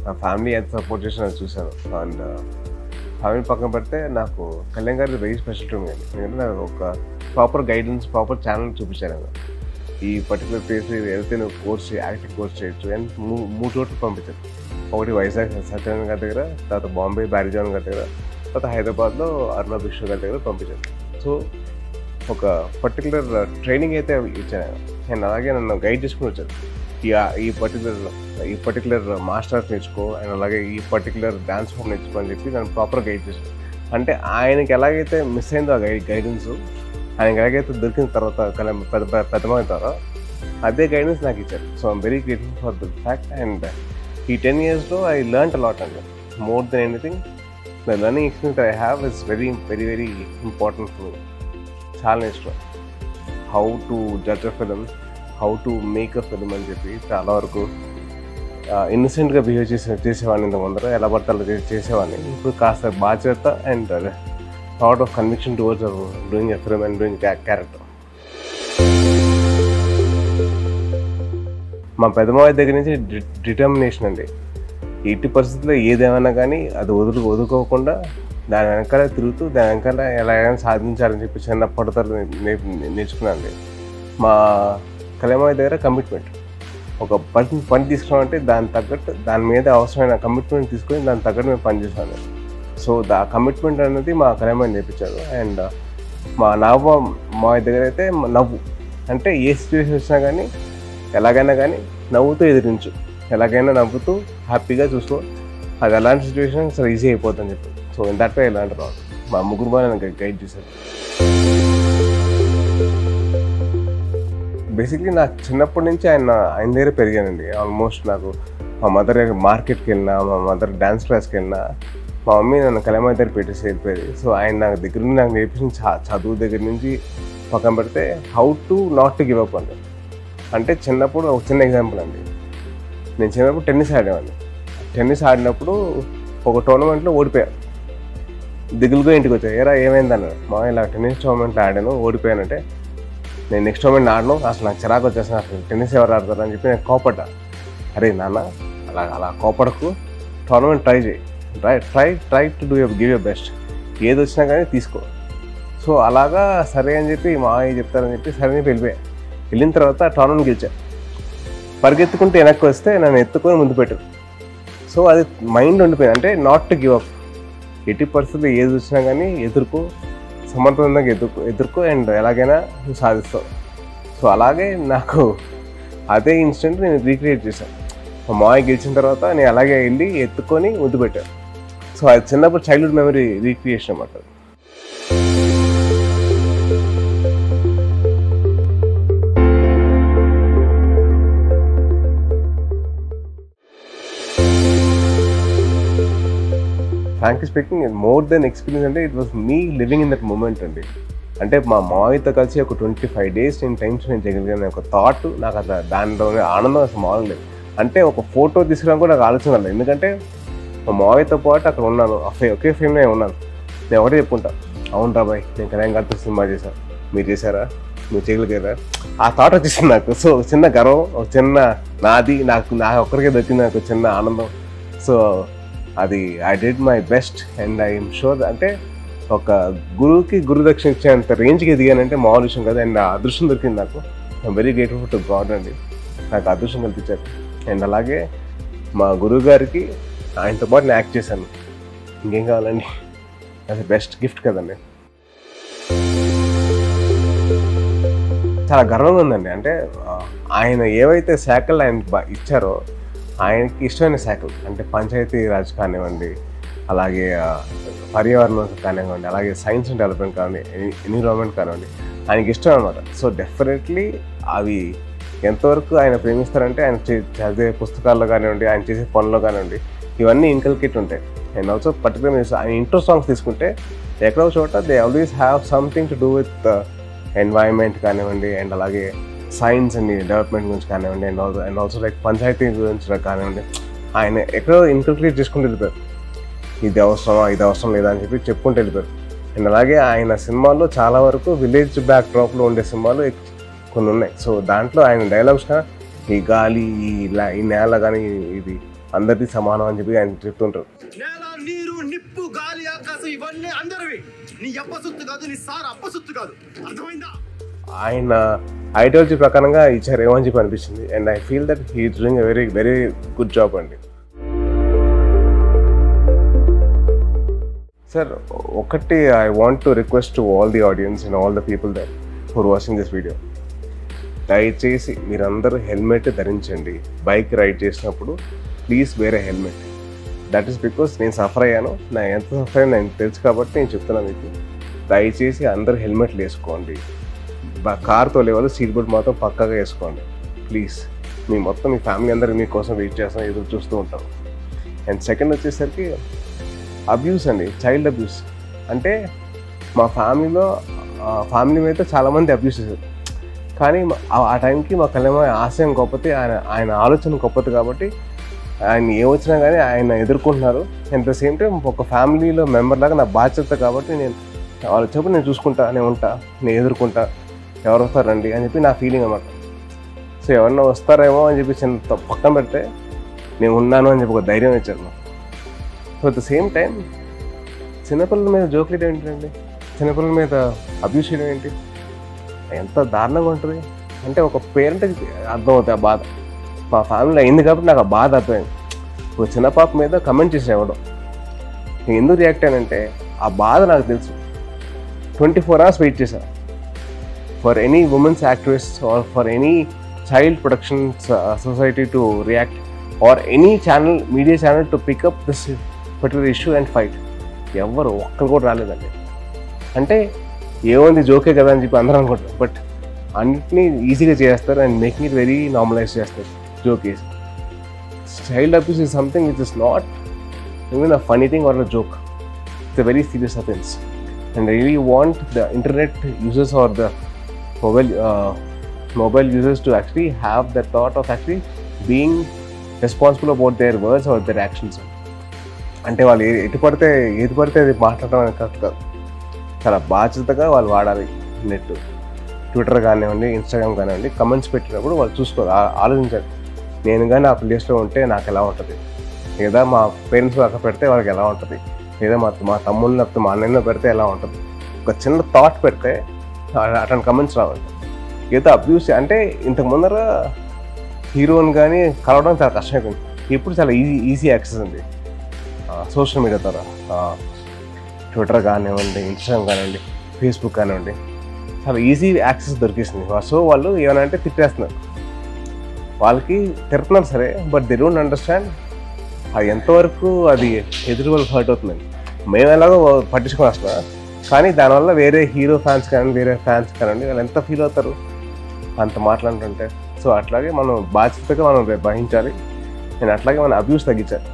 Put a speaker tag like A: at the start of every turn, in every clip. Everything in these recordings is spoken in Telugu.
A: నా ఫ్యామిలీ ఎంత సపోర్ట్ చేసినా చూశాను. అండ్ ఫ్యామిలీ పక్కన పెడితే నాకు కళ్యాణ్ గారి వెరీ స్పెషాలిటీ ఉంది. ఎందుకంటే నాకు ఒక ప్రాపర్ గైడెన్స్, ప్రాపర్ ఛానల్ చూపించారు కదా. ఈ పర్టికులర్ ప్లేస్ వెళ్తే నువ్వు యాక్టింగ్ కోర్స్ చేయొచ్చు అని మూడు చోట్ల పంపించారు. ఒకటి వైజాగ్ సత్యనారాయణ గారి దగ్గర, తర్వాత బాంబే బ్యారిజాన్ గారి దగ్గర, తర్వాత హైదరాబాద్లో అర్ణబ్ విశ్వ గారి దగ్గర పంపించారు. సో ఒక పర్టికులర్ ట్రైనింగ్ అయితే ఇచ్చాను. అండ్ అలాగే నన్ను గైడ్ చేసుకుని వచ్చారు. ఈ పర్టికులర్ మాస్టర్స్ నేర్చుకో, అండ్ అలాగే ఈ పర్టికులర్ డ్యాన్స్ ఫామ్ నేర్చుకో అని చెప్పి నన్ను ప్రాపర్ గైడ్ చేశాను. అంటే ఆయనకి ఎలాగైతే మిస్ అయిందో ఆ గైడెన్స్, ఆయనకి ఎలాగైతే దొరికిన తర్వాత పెద్దమైన తర్వాత అదే గైడెన్స్ నాకు ఇచ్చారు. So I'm very grateful for the fact. And ఈ 10 yearsలో ఐ లెర్న్డ్ అలాట్ అండి. More than anything the learning experience I have is very very very important for me. చాలా నేర్చుకున్నాను how to judge a film, how to make a film అని చెప్పి. చాలా వరకు ఇన్నసెంట్గా బిహేవ్ చేసేవాడిని. ఇంత ముందర ఎలా పడితే అలా చేసేవాడిని. ఇప్పుడు కాస్త బాధ్యత and thought of conviction towards doing a film and doing character. మా పెద్దమావయ్య దగ్గర నుంచి డిటర్మినేషన్ అండి. ఎట్టి పరిస్థితుల్లో ఏదేమైనా కానీ అది వదులుకోకుండా దాని వెనకాల తిరుగుతూ దాని వెనకాల ఎలాగైనా సాధించాలని చెప్పి చిన్నప్పటితో నేర్చుకున్నాను. మా కళ్యాణమావయ్య దగ్గర కమిట్మెంట్, ఒక పని తీసుకున్నామంటే దాని తగ్గట్టు దాని మీద అవసరమైన కమిట్మెంట్ తీసుకొని దాని తగ్గట్టు మేము పనిచేసాను. సో దా కమిట్మెంట్ అనేది మా కళ్యాణమావయ్య నేర్పించారు. అండ్ మా మావయ్య దగ్గర అయితే నవ్వు, అంటే ఏ సిచ్యువేషన్ వచ్చినా కానీ ఎలాగైనా కానీ నవ్వుతూ ఎదిరించు, ఎలాగైనా నవ్వుతూ హ్యాపీగా చూసుకో, అది ఎలాంటి సిచ్యువేషన్ సరే ఈజీ అయిపోతుందని చెప్పి. సో ఇన్ దట్ వే ఎలాంటి రాదు మా ముగ్గురు బాగా నన్ను గైడ్ చేశారు. బేసిక్లీ నాకు చిన్నప్పటి నుంచి ఆయన దగ్గర పెరిగానండి. ఆల్మోస్ట్ నాకు మా మదర్ మార్కెట్కి వెళ్ళినా, మా మదర్ డ్యాన్స్ క్లాస్కి వెళ్ళినా, మా మమ్మీ నన్ను కళ్యాణమావయ్య దగ్గర పెట్టేసి వెళ్ళిపోయేది. సో ఆయన నాకు దగ్గర నుండి నాకు నేర్పించిన చదువు దగ్గర నుంచి పక్కన పెడితే how to not to give up అండి. అంటే చిన్నప్పుడు ఒక చిన్న ఎగ్జాంపుల్ అండి. నేను చిన్నప్పుడు టెన్నిస్ ఆడేవాడిని. టెన్నిస్ ఆడినప్పుడు ఒక టోర్నమెంట్లో ఓడిపోయాను. దిగులుగా ఇంటికి వచ్చాను. ఏరా ఏమైంది అన్నాడు. మా ఇలా టెన్నిస్ టోర్నమెంట్లో ఆడాను, ఓడిపోయానంటే నేను నెక్స్ట్ టోర్నమెంట్ ఆడను, అసలు నాకు చిరాకు వచ్చేసాను, అసలు టెన్నిస్ ఎవరు ఆడతారు అని చెప్పి నేను కోపడ్డా. అరే నాన్న అలా కోపడకు, టోర్నమెంట్ ట్రై చేయి, try to give your best, ఏది వచ్చినా కానీ తీసుకో. సో అలాగా సరే అని చెప్పి మావయ్య చెప్తారని చెప్పి సరే అని వెళ్ళిపోయా. వెళ్ళిన తర్వాత టోర్నమెంట్ గెలిచాను. పరిగెత్తుకుంటే వెనక్కి వస్తే నన్ను ఎత్తుకొని ముందు పెట్టారు. సో అది మైండ్ ఉండిపోయింది. అంటే నాట్ టు గివ్ అప్, ఎట్టి పరిస్థితుల్లో ఏది వచ్చినా కానీ ఎదుర్కో, సమర్థవంతంగా ఎదుర్కో అండ్ ఎలాగైనా నువ్వు సాధిస్తావు. సో అలాగే నాకు అదే ఇన్సిడెంట్ నేను రీక్రియేట్ చేశాను. మా మావయ్య గెలిచిన తర్వాత నేను అలాగే వెళ్ళి ఎత్తుకొని ముద్దు పెట్టాను. సో అది చిన్నప్పుడు చైల్డ్హుడ్ మెమరీ రీక్రియేషన్ అన్నమాట. Frankly speaking, more than experience అంటే it was me living in that moment అండి. అంటే మా మావయ్యతో కలిసి ఒక 25 days నేను టైం స్పెండ్ చేయగలిగాను ఒక థాట్ నాకు. అసలు దానిలోనే ఆనందం అసలు మామూలు లేదు. అంటే ఒక ఫోటో తీసుకురావడం కూడా నాకు ఆలోచన లేదు. ఎందుకంటే మా మావయ్యతో పాటు అక్కడ ఉన్నాను, ఒకే ఫేమ్లో ఉన్నాను. నేను ఒకటే చెప్పుకుంటా, అవును రాబాయ్ నేను కళ్యాణ్ గారితో సినిమా చేశాను, మీరు చేశారా, మీరు చేయగలిగారా, ఆ థాట్ వచ్చేసింది నాకు. సో ఒక చిన్న గర్వం, ఒక చిన్న నాది, నాకు ఒక్కరికే దొరికింది నాకు చిన్న ఆనందం. సో అది I did my best and I'm sure. అంటే ఒక గురువుకి గురుదక్షిణ ఇచ్చేంత రేంజ్కి ఎదిగానంటే మామూలు విషయం కదా. అండ్ ఆ అదృష్టం దొరికింది నాకు. I'm very grateful to God అండి, నాకు అదృష్టం కల్పించారు. అండ్ అలాగే మా గురువు గారికి ఆయనతో పాటు నేను యాక్ట్ చేశాను. ఇంకేం కావాలండి, అది బెస్ట్ గిఫ్ట్ కదండి. చాలా గర్వంగా ఉందండి. అంటే ఆయన ఏవైతే శాఖలు ఆయన ఇచ్చారో ఆయనకి ఇష్టమైన శాఖలు, అంటే పంచాయతీ రాజ్ కానివ్వండి, అలాగే పర్యావరణం కానివ్వండి, అలాగే సైన్స్ అండ్ డెవలప్మెంట్ కానివ్వండి, ఎన్విరాన్మెంట్ కానివ్వండి, ఆయనకి ఇష్టం అనమాట. సో డెఫినెట్లీ అవి ఎంతవరకు ఆయన ప్రేమిస్తారంటే ఆయన చదివే పుస్తకాల్లో కానివ్వండి, ఆయన చేసే పనుల్లో కానివ్వండి, ఇవన్నీ ఇంకల్కేట్ ఉంటాయి. అండ్ ఆల్సో పర్టికులర్ ఆయన ఇంట్రో సాంగ్స్ తీసుకుంటే ఎక్కడో చోట they always have something to do with environment కానివ్వండి, అండ్ అలాగే సైన్స్ అండ్ డెవలప్మెంట్ గురించి కానివ్వండి, అండ్ ఆల్సో లైక్ పంచాయతీ గురించి కానివ్వండి, ఆయన ఎక్కడో ఇన్కల్కేట్ చేసుకుంటూ వెళ్ళిపోయారు. ఇది అవసరం లేదా అని చెప్పి చెప్పుకుంటూ వెళ్ళిపోయారు. అండ్ అలాగే ఆయన సినిమాల్లో చాలా వరకు విలేజ్ బ్యాక్ డ్రాప్లో ఉండే సినిమాలు కొన్ని ఉన్నాయి. సో దాంట్లో ఆయన డైలాగ్స్ కానీ ఈ గాలి, ఈ నేల కానీ, ఇది అందరిది సమానం అని చెప్పి ఆయన చెప్తుంటారు.
B: నేల, నీరు, నిప్పు, గాలి, ఆకాశం ఇవన్నీ అందరివి. నీ అప్పసొత్తు కాదు, నీ సార్ అప్పసొత్తు కాదు. అర్థమైందా?
A: ఆయన ఐడియాలజీ ప్రకారంగా ఇచ్చారేమో అని చెప్పి అనిపించింది. And I feel that he is doing a very very good job అండి. సార్ ఒకటి I want to request to all the audience and all the people that who are watching this video, దయచేసి మీరందరూ హెల్మెట్ ధరించండి. బైక్ రైడ్ చేసినప్పుడు please wear a helmet. That is because నేను సఫర్ అయ్యాను, నా ఎంత సఫర్ అయ్యాను నాకు తెలుసు కాబట్టి నేను చెప్తున్నాను మీకు. దయచేసి అందరూ హెల్మెట్లు వేసుకోండి. కార్ తోలే వాళ్ళు సీట్ బెల్ట్ మాత్రం పక్కాగా వేసుకోండి ప్లీజ్. మీ మొత్తం మీ ఫ్యామిలీ అందరూ మీకోసం వెయిట్ చేస్తాం, ఎదురు చూస్తూ ఉంటారు. అండ్ సెకండ్ వచ్చేసరికి అబ్యూస్ అండి, చైల్డ్ అబ్యూస్. అంటే మా ఫ్యామిలీ మీద చాలామంది అబ్యూస్ చేశారు. కానీ ఆ టైంకి మా కళ్యాణ ఆశయం గొప్పది, ఆయన ఆలోచన గొప్పది కాబట్టి ఆయన ఏమొచ్చినా కానీ ఆయన ఎదుర్కొంటున్నారు. అట్ ద సేమ్ టైం ఒక ఫ్యామిలీలో మెంబర్ లాగా నా బాధ్యత కాబట్టి నేను వాళ్ళు చెప్పి నేను చూసుకుంటా, నేను ఉంటా, నేను ఎదుర్కొంటా, ఎవరు వస్తారండి అని చెప్పి నా ఫీలింగ్ అన్నమాట. సో ఎవరన్నా వస్తారేమో అని చెప్పి చిన్న పక్కన పెడితే నేను ఉన్నాను అని చెప్పి ఒక ధైర్యం ఇచ్చారు. So at the same time చిన్నపిల్లల మీద జోకులు వేయడం ఏంటండి, చిన్నపిల్లల మీద అబ్యూస్ చేయడం ఏంటి, ఎంత దారుణంగా ఉంటుంది అంటే ఒక పేరెంట్కి అర్థమవుతుంది ఆ బాధ. మా ఫ్యామిలీలో అయింది కాబట్టి నాకు ఆ బాధ అర్థమైంది. ఒక చిన్న పాప మీద కమెంట్ చేసి ఇవ్వడం, నేను ఎందుకు రియాక్ట్ అయ్యానంటే ఆ బాధ నాకు తెలుసు. 24 hours వెయిట్ చేశాను for any womens activist or for any child protection society to react or any channel, media channel to pick up this particular issue and fight. ఎవరు ఒక్కరు కూడా రాలేదండి. అంటే ఏముంది జోకే కదా అని చెప్పి అందరూ అనుకుంటారు, బట్ అన్నిటినీ ఈజీగా చేస్తారు and making it very normalize చేస్తారు జోక్ వేసి. Child abuse is something which is not even a funny thing or a joke. It's a very serious offence. And I really want the internet users or the mobile users to actually have the thought of actually being responsible about their words or their actions. అంటే వాళ్ళు ఏది పడితే అది మాట్లాడడం అనేది కరెక్ట్ కాదు. చాలా బాధ్యతగా వాళ్ళు వాడాలి నెట్. ట్విట్టర్ కానివ్వండి, ఇన్స్టాగ్రామ్ కానివ్వండి, కమెంట్స్ పెట్టినప్పుడు వాళ్ళు చూసుకోవాలి, ఆలోచించాలి. నేను కానీ ఆ ప్లేస్లో ఉంటే నాకు ఎలా ఉంటుంది, లేదా మా పేరెంట్స్ అక్కడ పెడితే వాళ్ళకి ఎలా ఉంటుంది, లేదా మా తమ్ముళ్ళు లేకపోతే మా అన్నయ్య పెడితే ఎలా ఉంటుంది. ఒక చిన్న థాట్ పెడితే అట్లాంటి కమెంట్స్ రావాలి. ఏదో అబ్యూస్ అంటే ఇంతకు ముందర హీరోని కానీ కలవడం చాలా కష్టమైపోయింది. ఇప్పుడు చాలా ఈజీ యాక్సెస్ ఉంది సోషల్ మీడియా ద్వారా. ట్విట్టర్ కానివ్వండి, ఇన్స్టాగ్రామ్ కానివ్వండి, ఫేస్బుక్ కానివ్వండి, చాలా ఈజీ యాక్సెస్ దొరికేసింది. సో వాళ్ళు ఏమైనా అంటే తిట్టేస్తున్నారు, వాళ్ళకి తిడుతున్నారు సరే, బట్ దే డోంట్ అండర్స్టాండ్ అది ఎంతవరకు అది ఎదురు వాళ్ళకి హర్ట్ అవుతుందండి. మేము ఎలాగో పట్టించుకొని వస్తున్నా, కానీ దానివల్ల వేరే హీరో ఫ్యాన్స్ కానీ వేరే ఫ్యాన్స్ కానివ్వండి వాళ్ళు ఎంత ఫీల్ అవుతారు అంత మాట్లాడుతుంటే. సో అట్లాగే మనం బాధ్యతగా మనం వహించాలి. నేను అట్లాగే మన అబ్యూస్ తగ్గించాలి.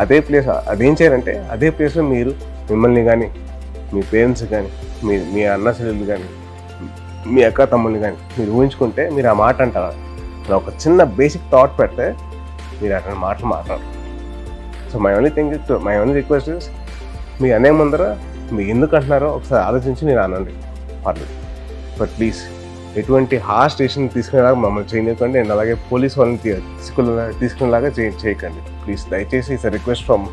A: అదేం చేయాలంటే అదే ప్లేస్లో మిమ్మల్ని కానీ, మీ పేరెంట్స్ కానీ, మీ అన్న చెల్లెళ్ళు కానీ, మీ అక్క తమ్ముళ్ళు కానీ మీరు ఊహించుకుంటే మీరు ఆ మాట అంటారు. ఒక చిన్న బేసిక్ థాట్ పెడితే మీరు అట్లాంటి మాటలు మాట్లాడరు. So my only request is, మీ అనే ముందర మీరు ఎందుకు అంటున్నారో ఒకసారి ఆలోచించి మీరు అనండి, పర్లేదు. బట్ ప్లీజ్ ఎటువంటి హార్ష్ డెసిషన్ తీసుకునేలాగా మమ్మల్ని చేయనివ్వకండి. అండ్ అలాగే పోలీస్ వాళ్ళని తీసుకునేలాగా చేయకండి ప్లీజ్. దయచేసి it's a request from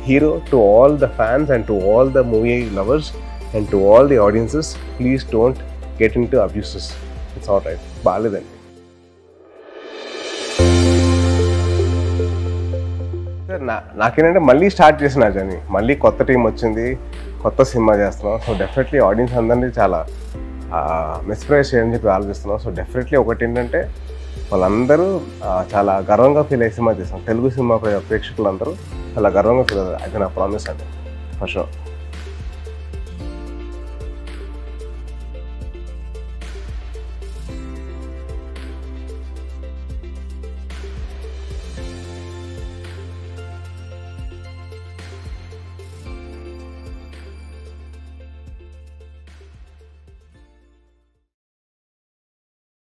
A: hero to all the fans and to all the movie lovers and to all the audiences, please don't get into abuses. It's all right, బాగాలేదండి. నాకేంటంటే మళ్ళీ స్టార్ట్ చేసిన జర్నీ, మళ్ళీ కొత్త టీం వచ్చింది, కొత్త సినిమా చేస్తున్నాం. సో డెఫినెట్లీ ఆడియన్స్ అందరినీ చాలా మెస్ప్రైజ్ చేయని చెప్పి ఆలోచిస్తున్నాం. సో డెఫినెట్లీ ఒకటి ఏంటంటే వాళ్ళందరూ చాలా గర్వంగా ఫీల్ అయ్యే సినిమా చేస్తాం. తెలుగు సినిమా ప్రేక్షకులందరూ చాలా గర్వంగా ఫీల్ అవుతారు. అది నా ప్రామిస్ అండి, ఫర్ షూర్.